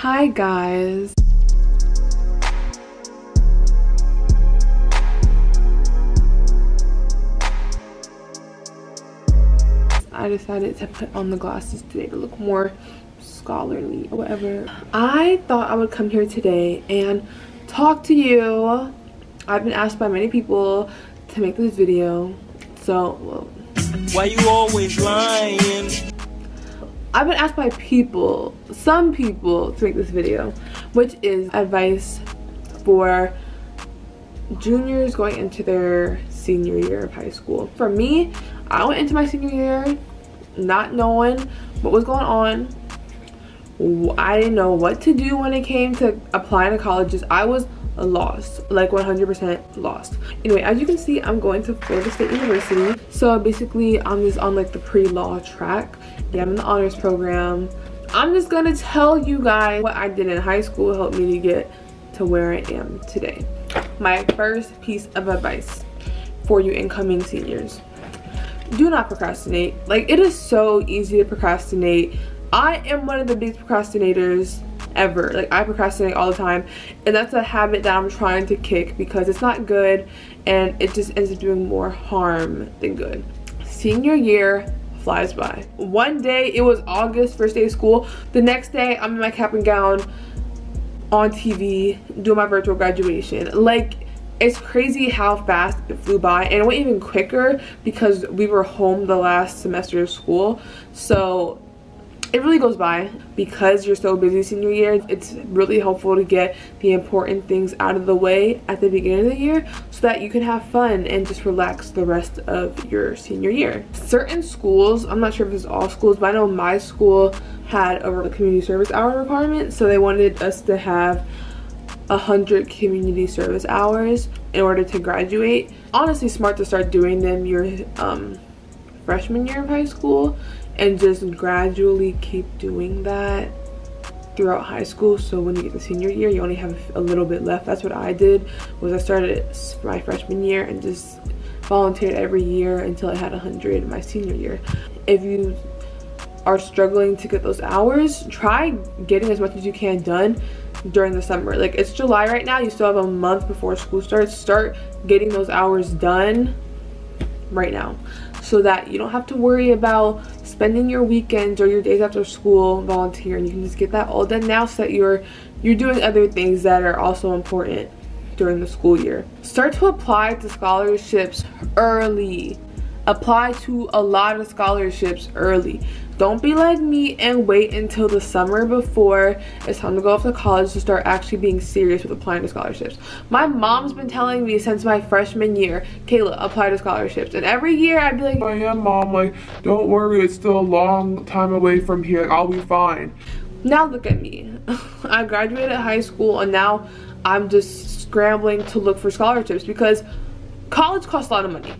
Hi guys. I decided to put on the glasses today to look more scholarly or whatever. I thought I would come here today and talk to you. I've been asked by many people to make this video, so well, why you always lying? I've been asked by people, some people, to make this video, which is advice for juniors going into their senior year of high school. For me, I went into my senior year not knowing what was going on. I didn't know what to do when it came to applying to colleges. I was lost, like 100% lost. Anyway, as you can see, I'm going to Florida State University. So basically, I'm just on like the pre-law track. Yeah, I'm in the honors program. I'm just gonna tell you guys what I did in high school helped me to get to where I am today. My first piece of advice for you incoming seniors: do not procrastinate. Like, it is so easy to procrastinate. I am one of the biggest procrastinators ever. Like, I procrastinate all the time, and that's a habit that I'm trying to kick because it's not good and it just ends up doing more harm than good. Senior year flies by. One day it was August, first day of school. The next day I'm in my cap and gown on TV doing my virtual graduation. Like, it's crazy how fast it flew by, and it went even quicker because we were home the last semester of school. So it really goes by. Because you're so busy senior year, it's really helpful to get the important things out of the way at the beginning of the year so that you can have fun and just relax the rest of your senior year. Certain schools, I'm not sure if it's all schools, but I know my school had a community service hour requirement, so they wanted us to have 100 community service hours in order to graduate. Honestly, smart to start doing them your freshman year of high school and just gradually keep doing that throughout high school, so when you get to senior year you only have a little bit left. That's what I did. Was I started my freshman year and just volunteered every year until I had 100 my senior year. If you are struggling to get those hours, try getting as much as you can done during the summer. Like, it's July right now, you still have a month before school starts. Start getting those hours done right now so that you don't have to worry about spending your weekends or your days after school volunteering. You can just get that all done now so that you're doing other things that are also important during the school year. Start to apply to scholarships early. Apply to a lot of scholarships early. Don't be like me and wait until the summer before it's time to go off to college to start actually being serious with applying to scholarships. My mom's been telling me since my freshman year, Kayla, apply to scholarships. And every year I'd be like, I am, Mom, like, don't worry, it's still a long time away from here, like, I'll be fine. Now look at me. I graduated high school and now I'm just scrambling to look for scholarships because college costs a lot of money.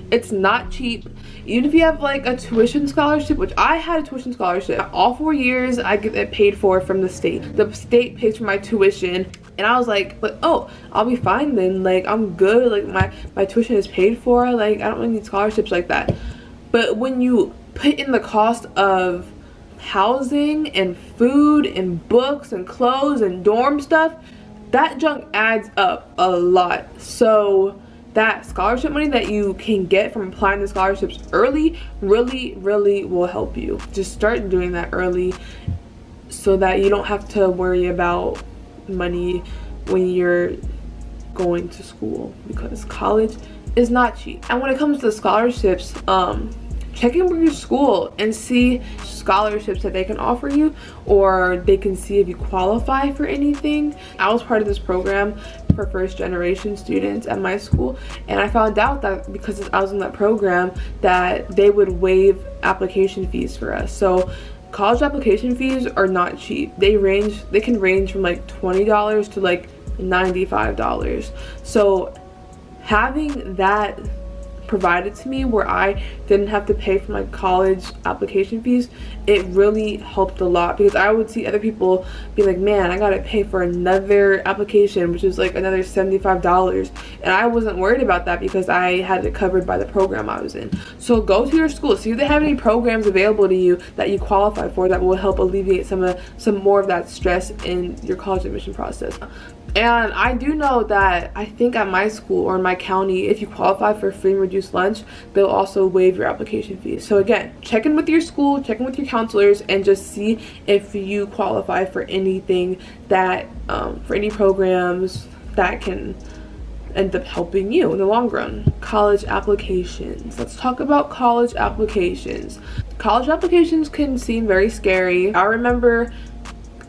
It's not cheap. Even if you have like a tuition scholarship, which I had a tuition scholarship, all 4 years I get it paid for from the state. The state pays for my tuition, and I was like, but oh, I'll be fine then. Like, I'm good. Like, my tuition is paid for. Like, I don't really need scholarships like that. But when you put in the cost of housing and food and books and clothes and dorm stuff, that junk adds up a lot. So that scholarship money that you can get from applying to scholarships early really will help you. Just start doing that early so that you don't have to worry about money when you're going to school, because college is not cheap. And when it comes to scholarships, check in with your school and see scholarships that they can offer you, or they can see if you qualify for anything. I was part of this program for first generation students at my school, and I found out that because I was in that program that they would waive application fees for us. So college application fees are not cheap. They can range from like $20 to like $95. So having that provided to me where I didn't have to pay for my college application fees, it really helped a lot, because I would see other people be like, man, I gotta pay for another application, which is like another $75, and I wasn't worried about that because I had it covered by the program I was in. So go to your school, see if they have any programs available to you that you qualify for that will help alleviate some more of that stress in your college admission process. And I do know that I think at my school or in my county, if you qualify for free and reduced lunch, they'll also waive your application fees. So again, check in with your school, check in with your counselors, and just see if you qualify for anything that, for any programs that can end up helping you in the long run. College applications. Let's talk about college applications. College applications can seem very scary. I remember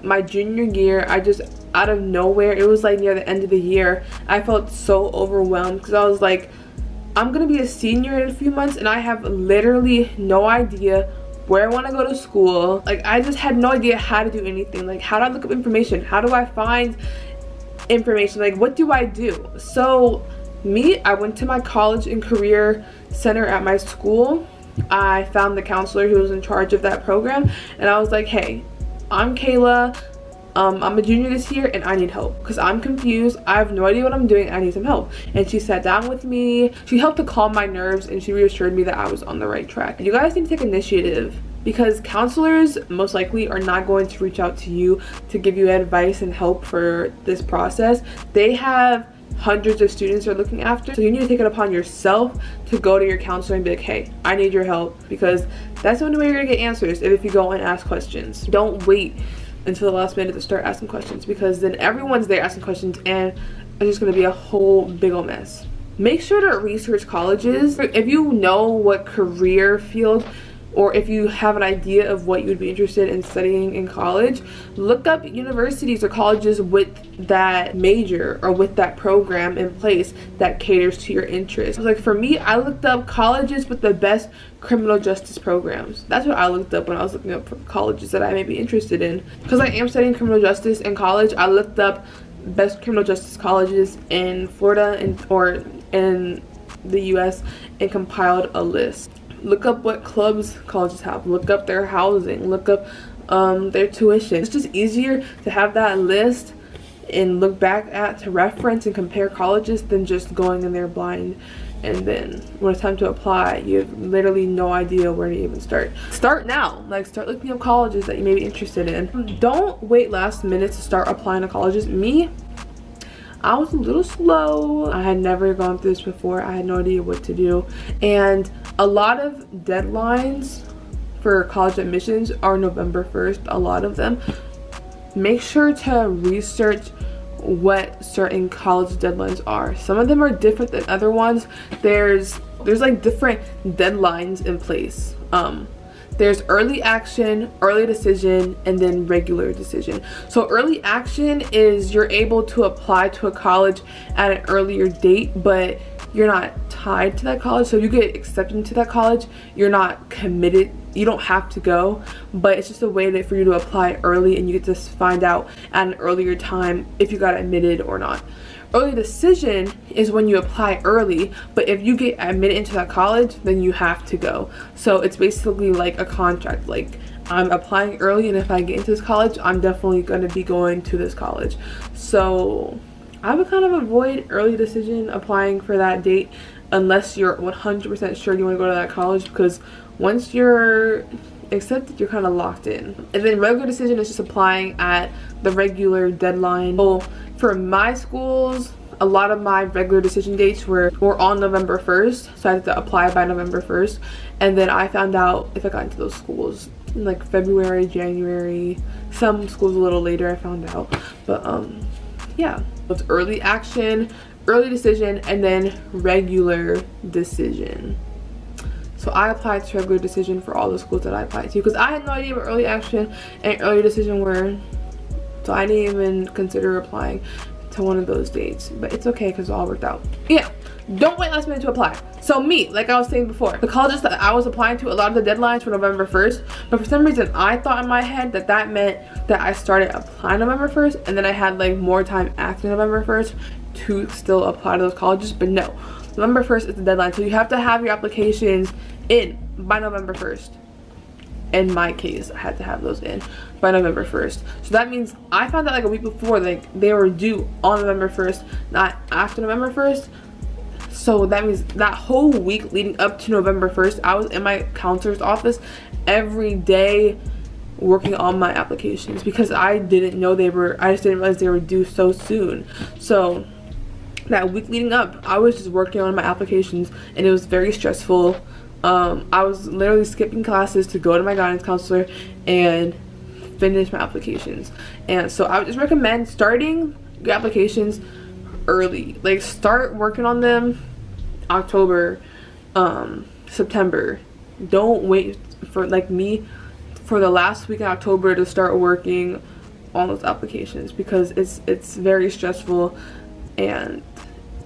my junior year, I just out of nowhere, it was like near the end of the year, I felt so overwhelmed because I was like, I'm gonna be a senior in a few months and I have literally no idea where I want to go to school. Like, I just had no idea how to do anything. Like, how do I look up information? How do I find information? Like, what do I do? So I went to my college and career center at my school. I found the counselor who was in charge of that program, and I was like, hey, I'm Kayla, I'm a junior this year and I need help because I'm confused. I have no idea what I'm doing. I need some help. And she sat down with me. She helped to calm my nerves and she reassured me that I was on the right track. You guys need to take initiative, because counselors most likely are not going to reach out to you to give you advice and help for this process. They have hundreds of students they're looking after, so you need to take it upon yourself to go to your counselor and be like, hey, I need your help, because that's the only way you're gonna get answers, if you go and ask questions. Don't wait until the last minute to start asking questions, because then everyone's there asking questions and it's just gonna be a whole big ol' mess. Make sure to research colleges. If you know what career field, or if you have an idea of what you would be interested in studying in college, look up universities or colleges with that major or with that program in place that caters to your interests. Like for me, I looked up colleges with the best criminal justice programs. That's what I looked up when I was looking up for colleges that I may be interested in. Because I am studying criminal justice in college, I looked up best criminal justice colleges in Florida or in the US and compiled a list. Look up what clubs colleges have, look up their housing, look up their tuition. It's just easier to have that list and look back at to reference and compare colleges than just going in there blind, and then when it's time to apply you have literally no idea where to even start. Start now. Like, start looking up colleges that you may be interested in. Don't wait last minute to start applying to colleges. Me, I was a little slow. I had never gone through this before. I had no idea what to do, and a lot of deadlines for college admissions are November 1st, a lot of them. Make sure to research what certain college deadlines are. Some of them are different than other ones. There's like different deadlines in place. There's early action, early decision, and then regular decision. So early action is you're able to apply to a college at an earlier date, but you're not tied to that college. So if you get accepted into that college, you're not committed. You don't have to go, but it's just a way for you to apply early, and you get to find out at an earlier time if you got admitted or not. Early decision is when you apply early, but if you get admitted into that college, then you have to go. So it's basically like a contract. Like, I'm applying early, and if I get into this college, I'm definitely going to be going to this college. So I would kind of avoid early decision applying for that date unless you're 100% sure you want to go to that college, because once you're accepted, you're kind of locked in. And then regular decision is just applying at the regular deadline. So for my schools, a lot of my regular decision dates were on November 1st, so I had to apply by November 1st, and then I found out if I got into those schools in like February, January. Some schools a little later I found out, but yeah. It's early action, early decision, and then regular decision. So I applied to regular decision for all the schools that I applied to, because I had no idea what early action and early decision were. So I didn't even consider applying to one of those dates, but it's okay because it all worked out. Yeah, don't wait last minute to apply. So me, like I was saying before, the colleges that I was applying to, a lot of the deadlines were November 1st, but for some reason I thought in my head that that meant that I started applying November 1st, and then I had like more time after November 1st to still apply to those colleges. But no, November 1st is the deadline, so you have to have your applications in by November 1st. In my case, I had to have those in by November 1st. So that means I found out like a week before, like they were due on November 1st, not after November 1st. So that means that whole week leading up to November 1st, I was in my counselor's office every day working on my applications because I didn't know I just didn't realize they were due so soon. So that week leading up, I was just working on my applications and it was very stressful. I was literally skipping classes to go to my guidance counselor and finish my applications. And so I would just recommend starting your applications early. Like start working on them October, September. Don't wait for, like me, for the last week in October to start working on those applications because it's very stressful, and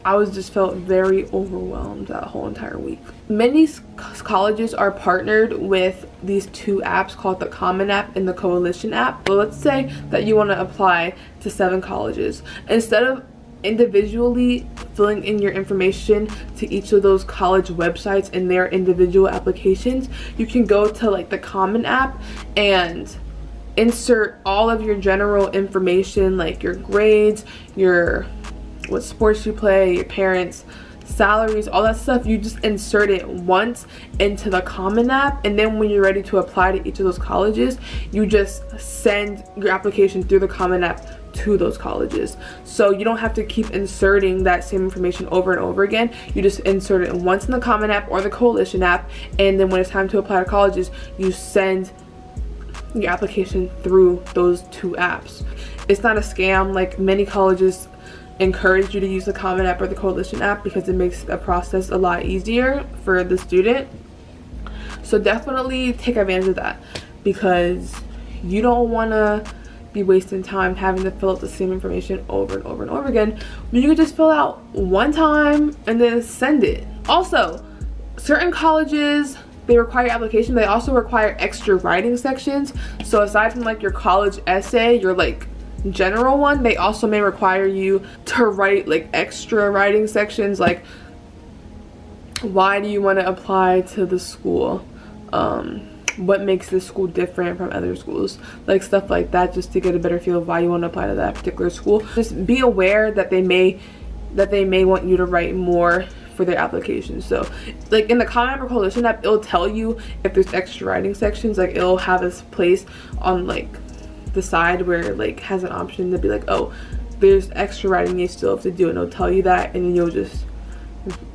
I just felt very overwhelmed that whole entire week. Many colleges are partnered with these two apps called the Common App and the Coalition app. So let's say that you want to apply to 7 colleges. Instead of individually filling in your information to each of those college websites and their individual applications, you can go to like the Common App and insert all of your general information, like your grades, what sports you play, your parents' salaries, all that stuff. You just insert it once into the Common App, and then when you're ready to apply to each of those colleges, you just send your application through the Common App to those colleges. So you don't have to keep inserting that same information over and over again. You just insert it once in the Common App or the Coalition app, and then when it's time to apply to colleges, you send your application through those 2 apps. It's not a scam. Like many colleges encourage you to use the Common App or the Coalition app because it makes the process a lot easier for the student. So definitely take advantage of that because you don't want to be wasting time having to fill out the same information over and over and over again when you could just fill out one time and then send it. Also, certain colleges, they require application, they also require extra writing sections. So aside from like your college essay, your like general one, they also may require you to write like extra writing sections, like why do you want to apply to the school, what makes this school different from other schools, like stuff like that, just to get a better feel of why you want to apply to that particular school. Just be aware that they may want you to write more for their application. So like in the Common App or Coalition app, it'll tell you if there's extra writing sections. Like it'll have this place on like the side where it like has an option to be like, oh, there's extra writing you still have to do, and it'll tell you that, and then you'll just,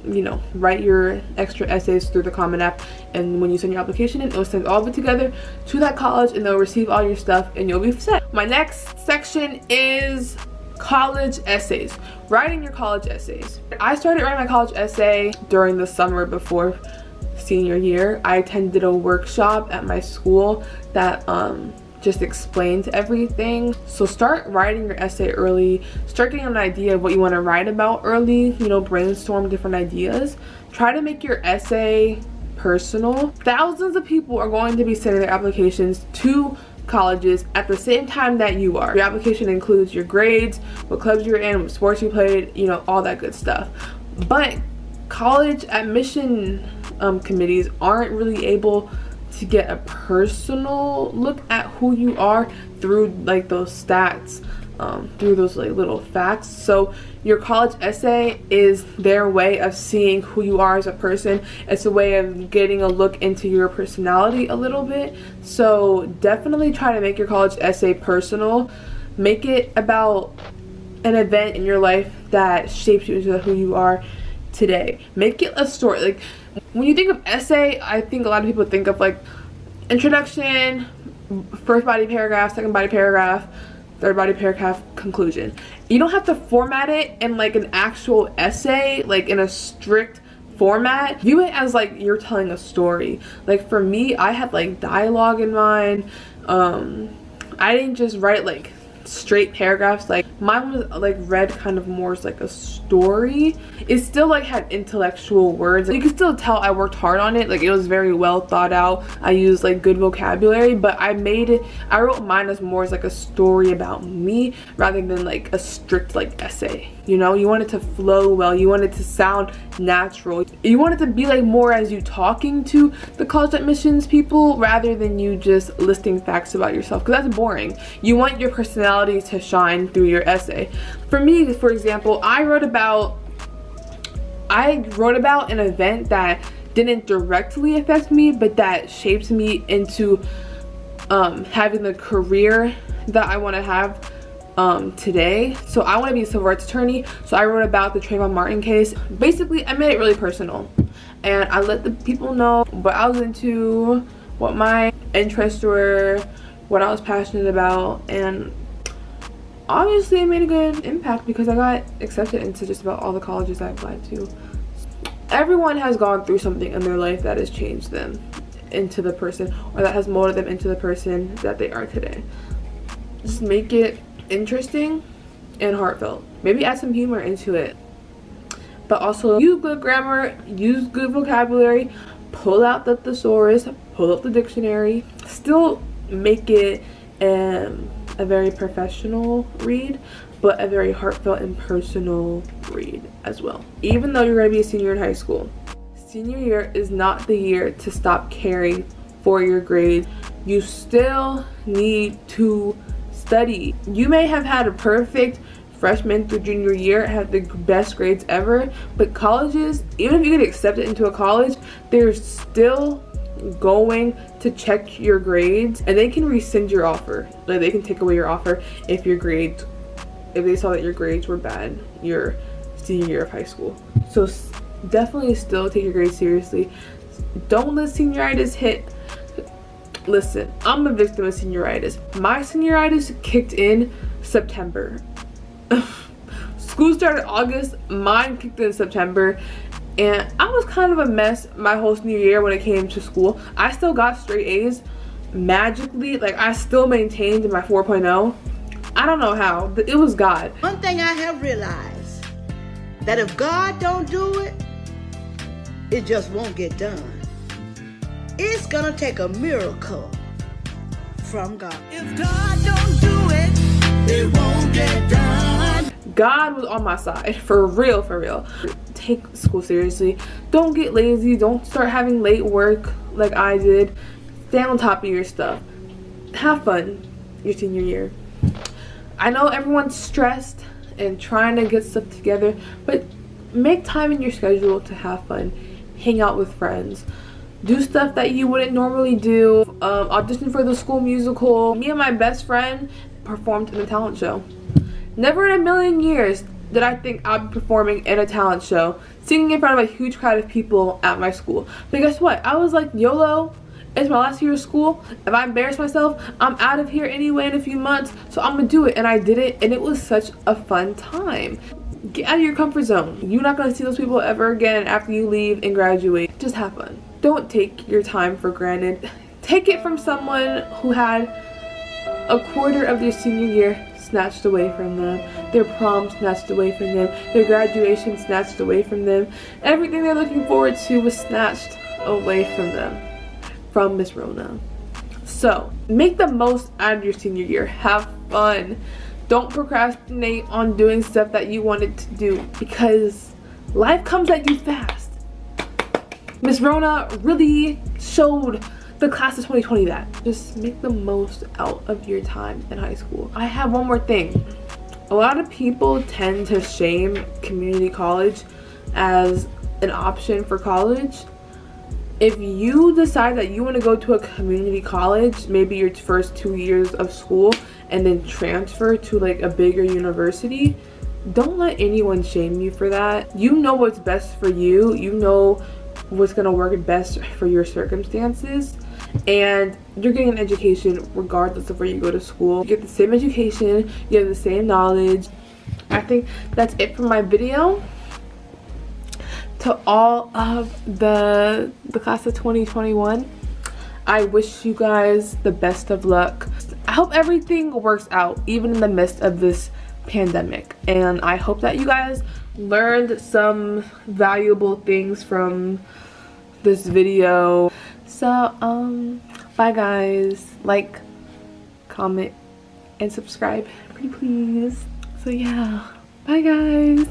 you know, write your extra essays through the Common App, and when you send your application in, it'll send all of it together to that college and they'll receive all your stuff and you'll be set. My next section is college essays. Writing your college essays. I started writing my college essay during the summer before senior year. I attended a workshop at my school that just explained everything. So start writing your essay early. Start getting an idea of what you want to write about early. You know, brainstorm different ideas. Try to make your essay personal. Thousands of people are going to be sending their applications to colleges at the same time that you are. Your application includes your grades, what clubs you're in, what sports you played, you know, all that good stuff. But college admission committees aren't really able to get a personal look at who you are through like those stats, through those like little facts. So your college essay is their way of seeing who you are as a person. It's a way of getting a look into your personality a little bit. So definitely try to make your college essay personal. Make it about an event in your life that shapes you into who you are today. Make it a story. Like when you think of essay, I think a lot of people think of like introduction, first body paragraph, second body paragraph, third body paragraph, conclusion. You don't have to format it in like an actual essay, like in a strict format. View it as like you're telling a story. Like for me, I had like dialogue in mind. I didn't just write like straight paragraphs. Like mine was like read kind of more as like a story. It still like had intellectual words. You could still tell I worked hard on it. Like it was very well thought out. I used like good vocabulary, but I wrote mine as more as like a story about me rather than like a strict like essay. You know, you want it to flow well, you want it to sound natural, you want it to be like more as you talking to the college admissions people rather than you just listing facts about yourself, because that's boring. You want your personality to shine through your essay. For me, for example, I wrote about an event that didn't directly affect me, but that shaped me into having the career that I want to have today. So I want to be a civil rights attorney, so I wrote about the Trayvon Martin case. Basically, I made it really personal, and I let the people know what I was into, what my interests were, what I was passionate about, and obviously it made a good impact because I got accepted into just about all the colleges I applied to. Everyone has gone through something in their life that has changed them into the person, or that has molded them into the person that they are today. Just make it interesting and heartfelt. Maybe add some humor into it, but also use good grammar, use good vocabulary, pull out the thesaurus, pull up the dictionary. Still make it a very professional read, but a very heartfelt and personal read as well. Even though you're going to be a senior in high school, senior year is not the year to stop caring for your grades. You still need to study. You may have had a perfect freshman through junior year, have the best grades ever, but colleges, even if you get accepted into a college, they're still going to check your grades, and they can rescind your offer. Like they can take away your offer if they saw that your grades were bad your senior year of high school. So definitely still take your grades seriously. Don't let senioritis hit. Listen, I'm a victim of senioritis. My senioritis kicked in September. School started August, mine kicked in September, and I was kind of a mess my whole senior year when it came to school. I still got straight A's magically. Like I still maintained my 4.0. I don't know how, but it was God. One thing I have realized, that if God don't do it, it just won't get done. It's gonna take a miracle from God. If God don't do it, it won't get done. God was on my side, for real, for real. Take school seriously. Don't get lazy. Don't start having late work like I did. Stay on top of your stuff. Have fun your senior year. I know everyone's stressed and trying to get stuff together, but make time in your schedule to have fun. Hang out with friends. Do stuff that you wouldn't normally do. Audition for the school musical. Me and my best friend performed in a talent show. Never in a million years did I think I'd be performing in a talent show, singing in front of a huge crowd of people at my school. But guess what? I was like, YOLO, it's my last year of school. If I embarrass myself, I'm out of here anyway in a few months, so I'm gonna do it. And I did it, and it was such a fun time. Get out of your comfort zone. You're not gonna see those people ever again after you leave and graduate. Just have fun. Don't take your time for granted. Take it from someone who had a quarter of their senior year snatched away from them, their prom snatched away from them, their graduation snatched away from them. Everything they're looking forward to was snatched away from them, from Miss Rona. So make the most out of your senior year. Have fun. Don't procrastinate on doing stuff that you wanted to do, because life comes at you fast. Miss Rona really showed the class of 2020 that. Just make the most out of your time in high school. I have one more thing. A lot of people tend to shame community college as an option for college. If you decide that you want to go to a community college, maybe your first 2 years of school, and then transfer to like a bigger university, don't let anyone shame you for that. You know what's best for you. You know what's gonna work best for your circumstances, and you're getting an education regardless of where you go to school. You get the same education, you have the same knowledge. I think that's it for my video. To all of the class of 2021, I wish you guys the best of luck. I hope everything works out, even in the midst of this pandemic. And I hope that you guys learned some valuable things from this video. So, bye guys. Like, comment, and subscribe, pretty please. So yeah, bye guys.